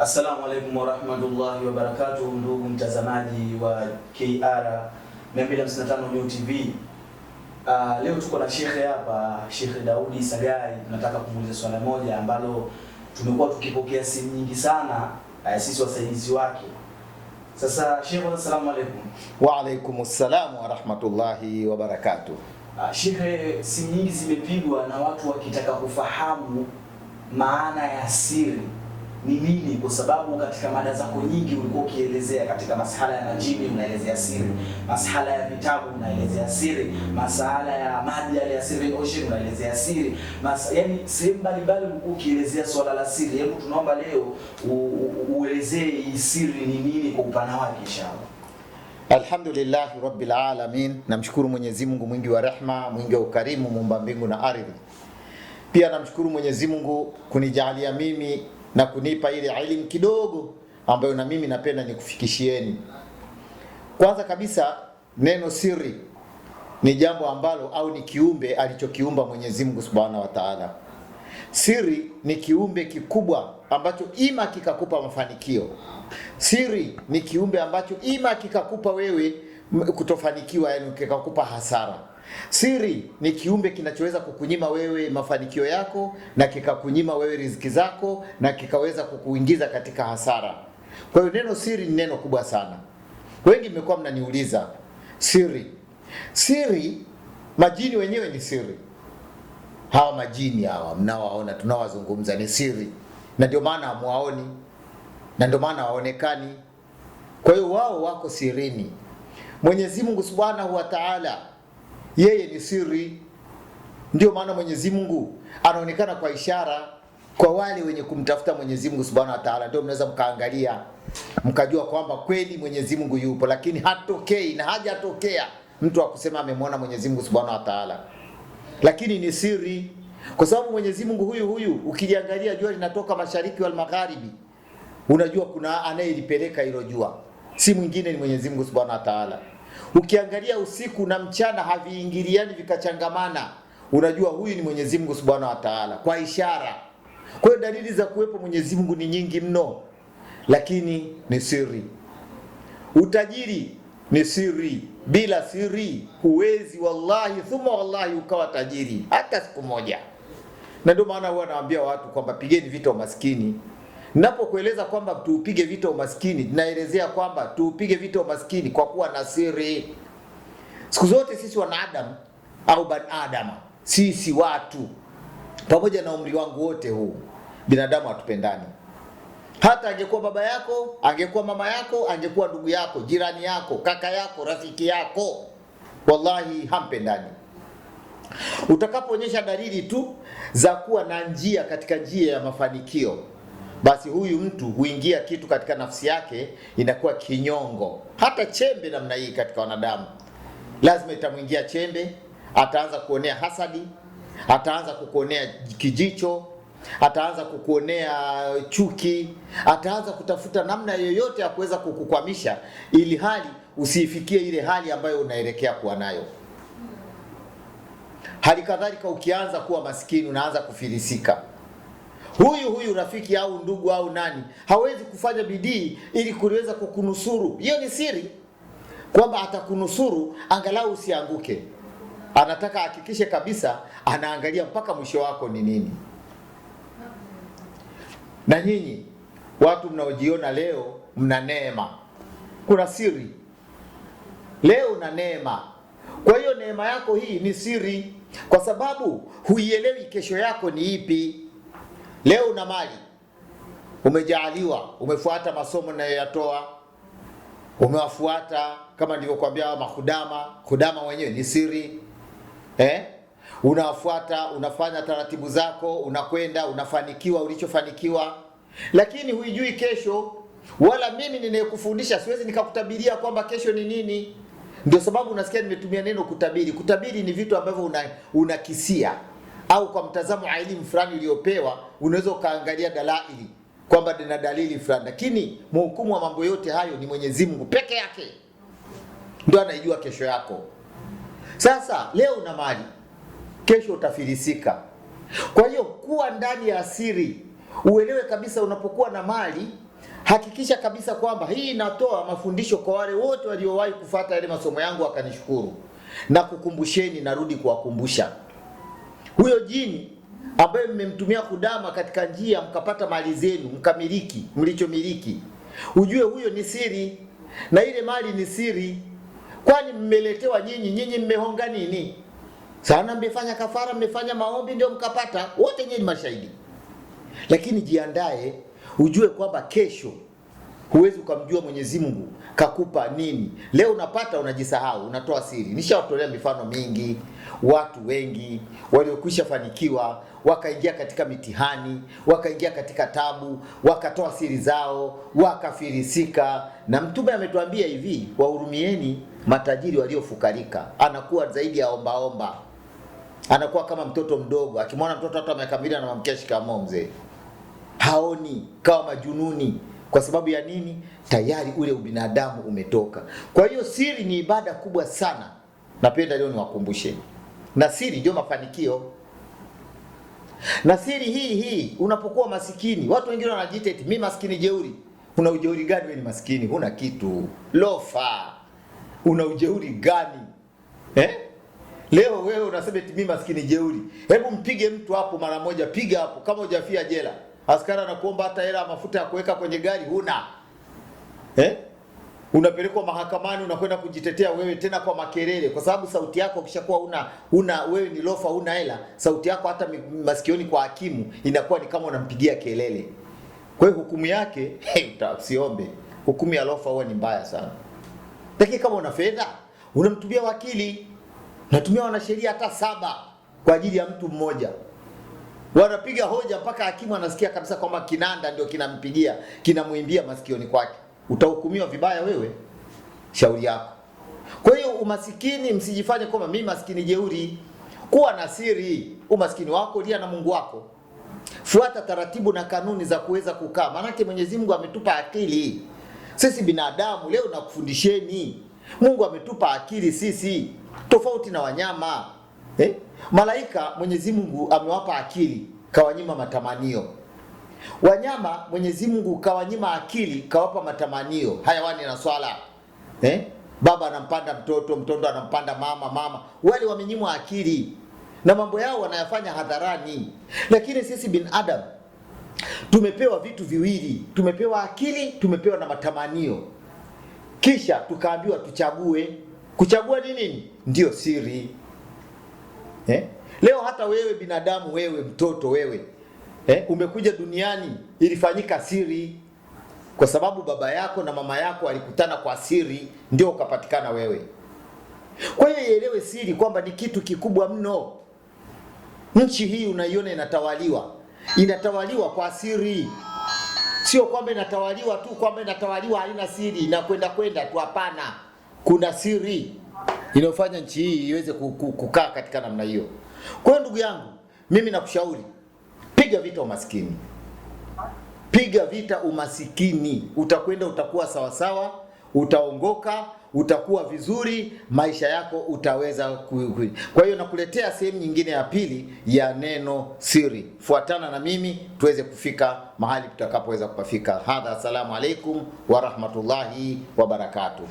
Assalamu alaikum warahmatullahi wabarakatuh, ndugu mtazamaji wa KR 255 New TV. Leo tuko na shekhe hapa, Sheikh Daudi Sagai. Tunataka kumuuliza swala moja ambalo tumekuwa tukipokea simu nyingi sana sisi wasaidizi wake. Sasa Sheikh, assalamu alaikum. Wa alaikum assalam wa rahmatullahi wa barakatuh. Sheikh, simu nyingi zimepigwa na watu wakitaka kufahamu maana ya siri ni nini, kwa sababu katika mada zako nyingi ulikuwa ukielezea katika masala ya majini unaelezea siri, masala ya vitabu unaelezea siri, masala ya maji ya Seven Ocean unaelezea siri, yani sehemu mbalimbali ulikuwa ukielezea swala la siri. Hebu tunaomba leo uelezee hii siri ni nini kwa upana wake inshallah. Alhamdulillahi rabbil alamin, namshukuru Mwenyezi Mungu mwingi wa rehma, mwingi wa ukarimu, muumba mbingu na ardhi. Pia namshukuru Mwenyezi Mungu kunijalia mimi na kunipa ile elimu kidogo ambayo na mimi napenda nikufikishieni. Kwanza kabisa, neno siri ni jambo ambalo au ni kiumbe alichokiumba Mwenyezi Mungu Subhanahu wa Ta'ala. Siri ni kiumbe kikubwa ambacho ima kikakupa mafanikio. Siri ni kiumbe ambacho ima kikakupa wewe kutofanikiwa, yani kikakupa hasara. Siri ni kiumbe kinachoweza kukunyima wewe mafanikio yako na kikakunyima wewe riziki zako na kikaweza kukuingiza katika hasara. Kwa hiyo neno siri ni neno kubwa sana. Wengi mmekuwa mnaniuliza siri, majini wenyewe ni siri. Hawa majini hawa mnaowaona tunawazungumza ni siri, na ndio maana hamuwaoni na ndio maana hawaonekani. Kwa hiyo wao wako sirini. Mwenyezi Mungu Subhanahu wa Ta'ala yeye ni siri. Ndio maana Mwenyezi Mungu anaonekana kwa ishara kwa wale wenye kumtafuta Mwenyezi Mungu Subhanahu wa Ta'ala. Ndio mnaweza mkaangalia mkajua kwamba kweli Mwenyezi Mungu yupo, lakini hatokei na hajatokea mtu akusema amemwona Mwenyezi Mungu Subhanahu wa Ta'ala. Lakini ni siri, kwa sababu Mwenyezi Mungu huyu ukijiangalia jua linatoka mashariki wal magharibi, unajua kuna anayelipeleka hilo jua, si mwingine ni Mwenyezi Mungu Subhanahu wa Ta'ala. Ukiangalia usiku na mchana haviingiliani vikachangamana, unajua huyu ni Mwenyezi Mungu Subhanahu wa Ta'ala kwa ishara. Kwa hiyo dalili za kuwepo Mwenyezi Mungu ni nyingi mno, lakini ni siri. Utajiri ni siri. Bila siri huwezi wallahi thumma wallahi ukawa tajiri hata siku moja. Na ndio maana huwa nawaambia watu kwamba pigeni vita umaskini. Ninapokueleza kwamba tuupige vita umaskini, naelezea kwamba tuupige vita umaskini kwa kuwa na siri. Siku zote sisi wanadamu au banadamu, sisi watu, pamoja na umri wangu wote huu, binadamu hatupendani. Hata angekuwa baba yako, angekuwa mama yako, angekuwa ndugu yako, jirani yako, kaka yako, rafiki yako, wallahi hampendani. Utakapoonyesha dalili tu za kuwa na njia katika njia ya mafanikio, basi huyu mtu huingia kitu katika nafsi yake, inakuwa kinyongo. Hata chembe namna hii katika wanadamu lazima itamwingia chembe, ataanza kuonea hasadi, ataanza kukuonea kijicho, ataanza kukuonea chuki, ataanza kutafuta namna yoyote ya kuweza kukukwamisha ili hali usifikie ile hali ambayo unaelekea kuwa nayo. Hali kadhalika ukianza kuwa maskini, unaanza kufilisika. Huyu rafiki au ndugu au nani hawezi kufanya bidii ili kuweza kukunusuru. Hiyo ni siri, kwamba atakunusuru angalau usianguke. Anataka hakikishe kabisa anaangalia mpaka mwisho wako ni nini. Na nyinyi watu mnaojiona leo mna neema, kuna siri. Leo una neema, kwa hiyo neema yako hii ni siri, kwa sababu huielewi kesho yako ni ipi. Leo una mali, umejaaliwa, umefuata masomo nayoyatoa, umewafuata kama nilivyokuambia mahudama wenyewe ni siri. Unawafuata, unafanya taratibu zako, unakwenda, unafanikiwa ulichofanikiwa, lakini huijui kesho. Wala mimi ninayekufundisha siwezi nikakutabiria kwamba kesho ni nini. Ndio sababu unasikia nimetumia neno kutabiri. Kutabiri ni vitu ambavyo unakisia au kwa mtazamo wa elimu fulani uliopewa, unaweza ukaangalia dalaili kwamba nina dalili fulani, lakini mhukumu wa mambo yote hayo ni Mwenyezi Mungu peke yake. Ndio anaijua kesho yako. Sasa leo una mali, kesho utafilisika. Kwa hiyo kuwa ndani ya siri, uelewe kabisa unapokuwa na mali hakikisha kabisa kwamba hii inatoa mafundisho kwa wale wote waliowahi kufuata yale masomo yangu wakanishukuru. Na kukumbusheni, narudi kuwakumbusha, huyo jini ambaye mmemtumia kudama katika njia mkapata mali zenu mkamiliki mlichomiliki, ujue huyo ni siri, na ile mali ni siri. Kwani mmeletewa nyinyi mmehonga nini? Sana mmefanya kafara, mmefanya maombi ndio mkapata, wote nyinyi mashahidi. Lakini jiandae, ujue kwamba kesho huwezi ukamjua Mwenyezi Mungu kakupa nini. Leo unapata unajisahau, unatoa siri. Nishawatolea mifano mingi, watu wengi waliokwisha fanikiwa wakaingia katika mitihani, wakaingia katika tabu, wakatoa siri zao, wakafirisika. Na Mtume ametuambia hivi, wahurumieni matajiri waliofukarika. Anakuwa zaidi ya ombaomba, anakuwa kama mtoto mdogo. Akimwona mtoto hata miaka 2 anamwamkia shikamoo mzee, haoni, kawa majununi. Kwa sababu ya nini? Tayari ule ubinadamu umetoka. Kwa hiyo siri ni ibada kubwa sana. Napenda leo niwakumbushe, na siri ndio mafanikio. Na siri hii unapokuwa masikini, watu wengine wanajiita eti mimi maskini jeuri. Una ujeuri gani? Wewe ni maskini, huna kitu. Lofa, una ujeuri gani? Leo wewe unasema eti mimi maskini jeuri. Hebu mpige mtu hapo mara moja, piga hapo kama hujafia jela. Askari anakuomba hata hela mafuta ya kuweka kwenye gari huna. Unapelekwa mahakamani, unakwenda kujitetea wewe tena kwa makelele, kwa sababu sauti yako ukishakuwa una wewe ni lofa, huna hela, sauti yako hata masikioni kwa hakimu inakuwa ni kama unampigia kelele. Kwa hiyo hukumu yake usiombe. Hukumu ya lofa huwa ni mbaya sana. Lakini kama una fedha, unamtumia wakili, unatumia wanasheria hata 7 kwa ajili ya mtu mmoja. Wanapiga hoja mpaka hakimu anasikia kabisa kwamba kinanda ndio kinampigia, kinamwimbia masikioni kwake. Utahukumiwa vibaya wewe, shauri yako. Kwa hiyo umasikini, msijifanye kwamba mimi maskini jeuri. Kuwa na siri. Umaskini wako lia na Mungu wako. Fuata taratibu na kanuni za kuweza kukaa. Maana Mwenyezi Mungu ametupa akili. Sisi binadamu leo nakufundisheni. Mungu ametupa akili sisi, tofauti na wanyama. Malaika Mwenyezi Mungu amewapa akili, kawanyima matamanio. Wanyama Mwenyezi Mungu kawanyima akili, kawapa matamanio. Hayawani na swala. Baba anampanda mtoto, mtoto anampanda mama. Wale wamenyimwa akili na mambo yao wanayafanya hadharani. Lakini sisi binadamu tumepewa vitu viwili, tumepewa akili, tumepewa na matamanio. Kisha tukaambiwa tuchague. Kuchagua ni nini? Ndio siri. Leo hata wewe binadamu, wewe mtoto, wewe umekuja duniani, ilifanyika siri, kwa sababu baba yako na mama yako walikutana kwa siri, ndio ukapatikana wewe. Kwa hiyo ielewe siri kwamba ni kitu kikubwa mno. Nchi hii unaiona inatawaliwa kwa siri. Sio kwamba inatawaliwa tu kwamba inatawaliwa haina siri, inakwenda tu, hapana. Kuna siri inayofanya nchi hii iweze kukaa katika namna hiyo. Kwa hiyo ndugu yangu, mimi nakushauri, piga vita umaskini. Piga vita umasikini. Utakwenda, utakuwa sawasawa, utaongoka, utakuwa vizuri, maisha yako utaweza Kwa hiyo nakuletea sehemu nyingine ya pili ya neno siri. Fuatana na mimi tuweze kufika mahali tutakapoweza kupafika. Hadha, assalamu alaikum wa rahmatullahi wa barakatuh.